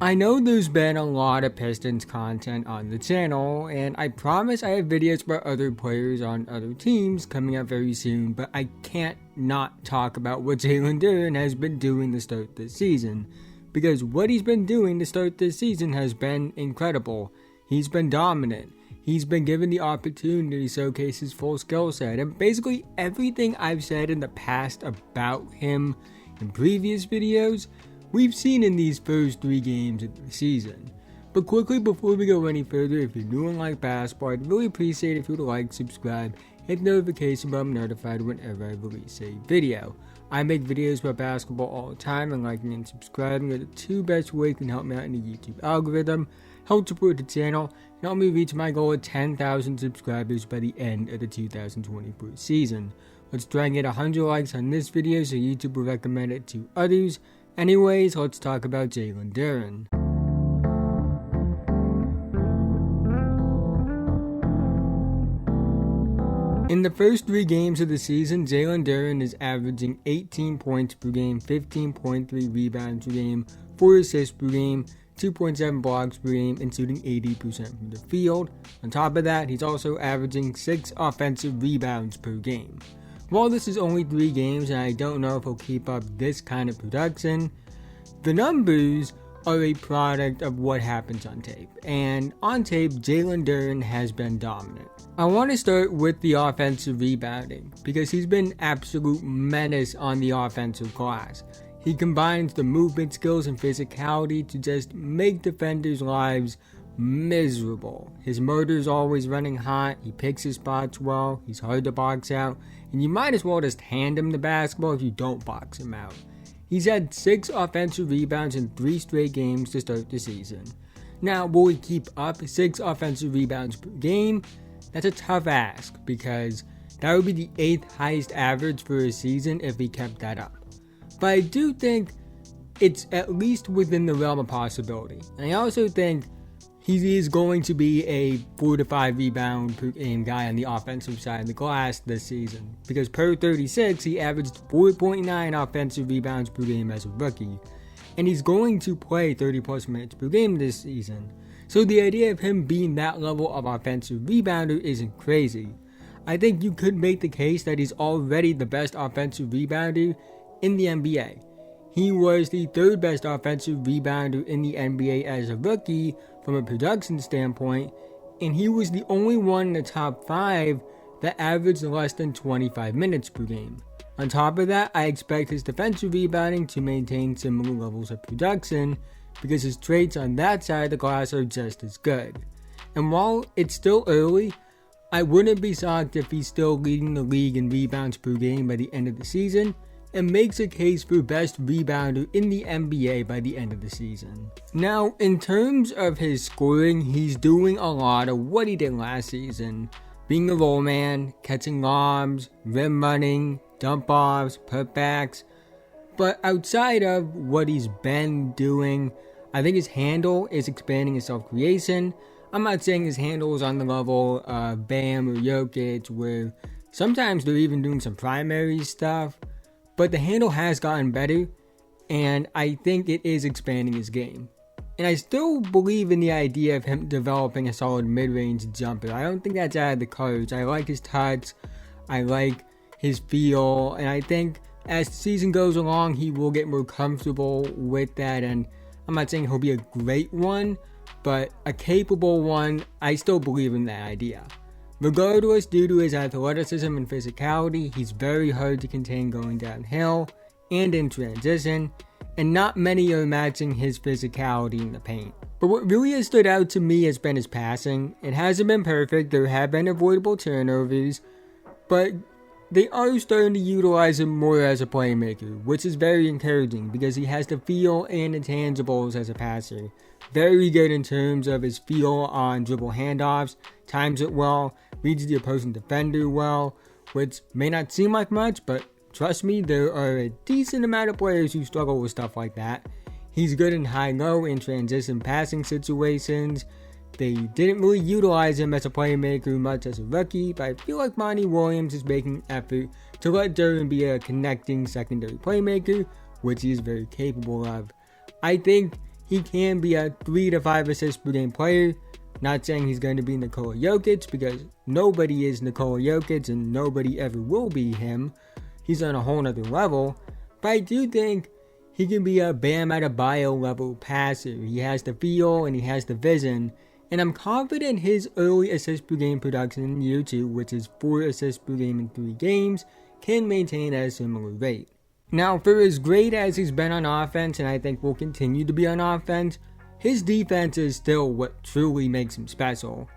I know there's been a lot of Pistons content on the channel, and I promise I have videos about other players on other teams coming up very soon, but I can't not talk about what Jalen Duren has been doing to start this season, because what he's been doing to start this season has been incredible. He's been dominant. He's been given the opportunity to showcase his full skill set, and basically everything I've said in the past about him in previous videos, we've seen in these first 3 games of the season. But quickly before we go any further, if you're new and like basketball, I'd really appreciate it if you would like, subscribe, hit the notification bell, notified whenever I release a video. I make videos about basketball all the time, and liking and subscribing are the 2 best ways to help me out in the YouTube algorithm, help support the channel, and help me reach my goal of 10,000 subscribers by the end of the 2024 season. Let's try and get 100 likes on this video so YouTube will recommend it to others. Anyways, let's talk about Jalen Duren. In the first 3 games of the season, Jalen Duren is averaging 18 points per game, 15.3 rebounds per game, 4 assists per game, 2.7 blocks per game, and shooting 80% from the field. On top of that, he's also averaging 6 offensive rebounds per game. While this is only 3 games and I don't know if he'll keep up this kind of production, the numbers are a product of what happens on tape. And on tape, Jalen Duren has been dominant. I want to start with the offensive rebounding because he's been an absolute menace on the offensive glass. He combines the movement skills and physicality to just make defenders' lives miserable. His motor's always running hot, he picks his spots well, he's hard to box out, and you might as well just hand him the basketball if you don't box him out. He's had 6 offensive rebounds in 3 straight games to start the season. Now, will he keep up 6 offensive rebounds per game? That's a tough ask because that would be the 8th highest average for a season if he kept that up. But I do think it's at least within the realm of possibility. And I also think he is going to be a 4 to 5 rebound per game guy on the offensive side of the glass this season. Because per 36, he averaged 4.9 offensive rebounds per game as a rookie. And he's going to play 30 plus minutes per game this season. So the idea of him being that level of offensive rebounder isn't crazy. I think you could make the case that he's already the best offensive rebounder in the NBA. He was the 3rd best offensive rebounder in the NBA as a rookie from a production standpoint, and he was the only one in the top 5 that averaged less than 25 minutes per game. On top of that, I expect his defensive rebounding to maintain similar levels of production because his traits on that side of the glass are just as good. And while it's still early, I wouldn't be shocked if he's still leading the league in rebounds per game by the end of the season, and makes a case for best rebounder in the NBA by the end of the season. Now, in terms of his scoring, he's doing a lot of what he did last season, being a roll man, catching lobs, rim running, dump offs, putbacks. But outside of what he's been doing, I think his handle is expanding his self-creation. I'm not saying his handle is on the level of Bam or Jokic, where sometimes they're even doing some primary stuff. But the handle has gotten better, and I think it is expanding his game. And I still believe in the idea of him developing a solid mid-range jumper. I don't think that's out of the cards. I like his touch, I like his feel, and I think as the season goes along, he will get more comfortable with that. And I'm not saying he'll be a great one, but a capable one. I still believe in that idea. Regardless, due to his athleticism and physicality, he's very hard to contain going downhill and in transition, and not many are matching his physicality in the paint. But what really has stood out to me has been his passing. It hasn't been perfect, there have been avoidable turnovers, but they are starting to utilize him more as a playmaker, which is very encouraging because he has the feel and intangibles as a passer. Very good in terms of his feel on dribble handoffs, times it well, reads the opposing defender well, which may not seem like much, but trust me, there are a decent amount of players who struggle with stuff like that. He's good in high-low and transition passing situations. They didn't really utilize him as a playmaker much as a rookie, but I feel like Monty Williams is making an effort to let Duren be a connecting secondary playmaker, which he is very capable of. I think he can be a 3 to 5 assists per game player. Not saying he's going to be Nikola Jokic, because nobody is Nikola Jokic and nobody ever will be him. He's on a whole nother level. But I do think he can be a Bam Adebayo level passer. He has the feel and he has the vision. And I'm confident his early assist per game production in year 2, which is 4 assists per game in 3 games, can maintain at a similar rate. Now, for as great as he's been on offense, and I think will continue to be on offense, his defense is still what truly makes him special.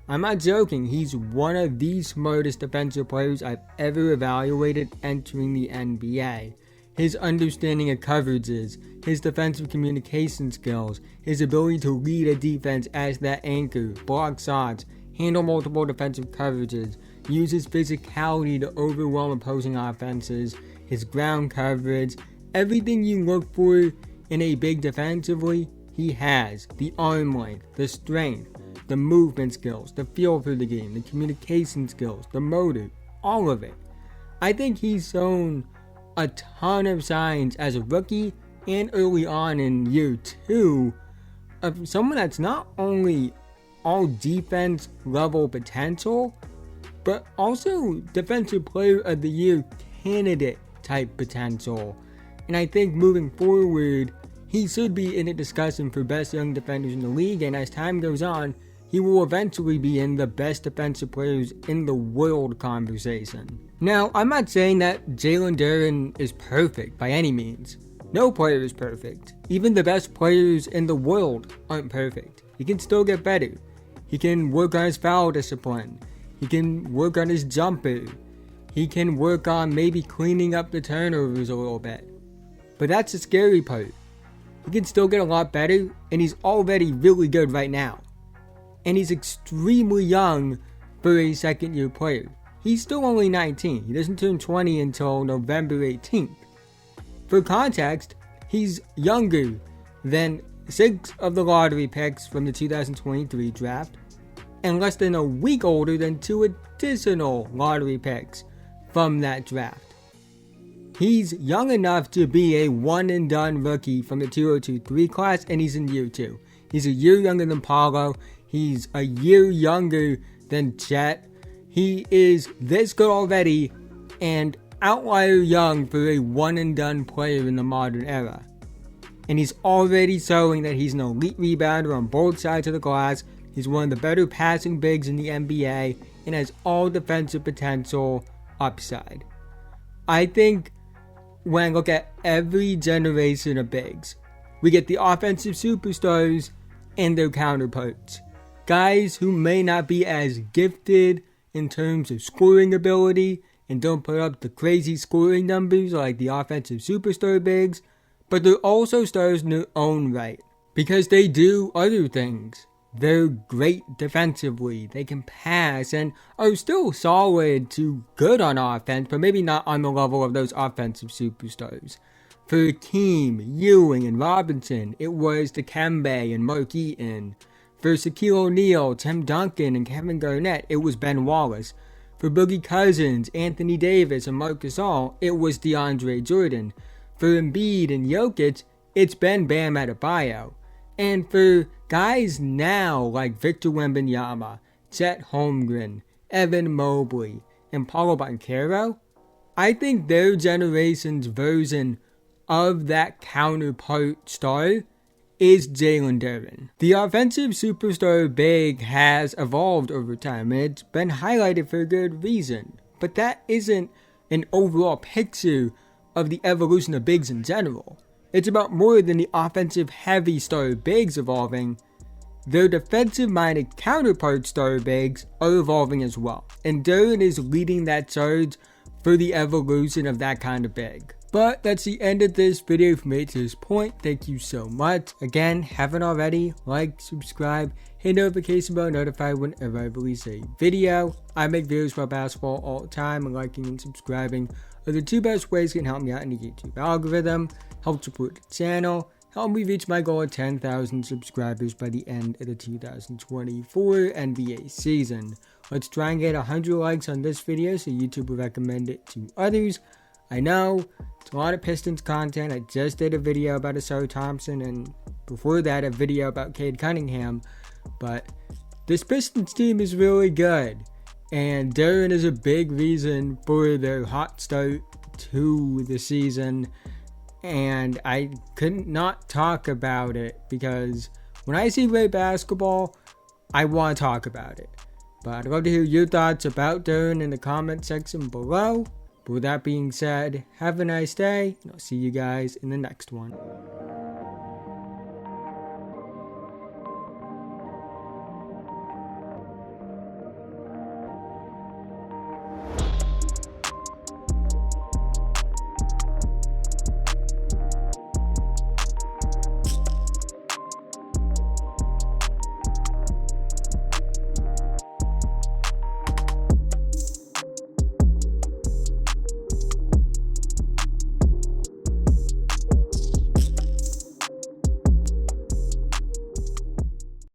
I'm not joking, he's one of the smartest defensive players I've ever evaluated entering the NBA. His understanding of coverages, his defensive communication skills, his ability to lead a defense as that anchor, block shots, handle multiple defensive coverages, use his physicality to overwhelm opposing offenses, his ground coverage, everything you look for in a big defensively, he has. The arm length, the strength, the movement skills, the feel for the game, the communication skills, the motor, all of it. I think he's shown a ton of signs as a rookie and early on in year 2 of someone that's not only all defense level potential, but also defensive player of the year candidate type potential. And I think moving forward, he should be in a discussion for best young defenders in the league, and as time goes on, he will eventually be in the best defensive players in the world conversation. Now, I'm not saying that Jalen Duren is perfect by any means. No player is perfect. Even the best players in the world aren't perfect. He can still get better. He can work on his foul discipline. He can work on his jumper. He can work on maybe cleaning up the turnovers a little bit. But that's the scary part. He can still get a lot better, and he's already really good right now. And he's extremely young for a second-year player. He's still only 19. He doesn't turn 20 until November 18th. For context, he's younger than 6 of the lottery picks from the 2023 draft, and less than a week older than 2 additional lottery picks from that draft. He's young enough to be a one-and-done rookie from the 2023 class, and he's in year 2. He's a year younger than Paulo. He's a year younger than Chet. He is this good already, and outlier young for a one-and-done player in the modern era. And he's already showing that he's an elite rebounder on both sides of the glass. He's one of the better passing bigs in the NBA, and has all defensive potential upside. I think when I look at every generation of bigs, we get the offensive superstars and their counterparts. Guys who may not be as gifted in terms of scoring ability and don't put up the crazy scoring numbers like the offensive superstar bigs, but they're also stars in their own right because they do other things. They're great defensively, they can pass, and are still solid to good on offense, but maybe not on the level of those offensive superstars. For Hakeem, Ewing, and Robinson, it was Dikembe and Mark Eaton. For Shaquille O'Neal, Tim Duncan, and Kevin Garnett, it was Ben Wallace. For Boogie Cousins, Anthony Davis, and Marc Gasol, it was DeAndre Jordan. For Embiid and Jokic, it's been Bam Adebayo. And for guys now like Victor Wembanyama, Chet Holmgren, Evan Mobley, and Paolo Banchero, I think their generation's version of that counterpart star is Jalen Duren. The offensive superstar big has evolved over time, and it's been highlighted for a good reason. But that isn't an overall picture of the evolution of bigs in general. It's about more than the offensive heavy star bigs evolving. Their defensive-minded counterpart star bigs are evolving as well, and Duren is leading that charge for the evolution of that kind of big. But that's the end of this video from me to this point. Thank you so much. Again, haven't already, like, subscribe, hit notification bell, notify whenever I release a video. I make videos about basketball all the time, and liking and subscribing are the 2 best ways that can help me out in the YouTube algorithm, help support the channel, help me reach my goal of 10,000 subscribers by the end of the 2024 NBA season. Let's try and get 100 likes on this video so YouTube will recommend it to others. I know it's a lot of Pistons content. I just did a video about Asar Thompson, and before that a video about Cade Cunningham, but this Pistons team is really good, and Duren is a big reason for their hot start to the season, and I couldn't not talk about it because when I see great basketball, I want to talk about it. But I'd love to hear your thoughts about Duren in the comment section below. But with that being said, have a nice day, and I'll see you guys in the next one.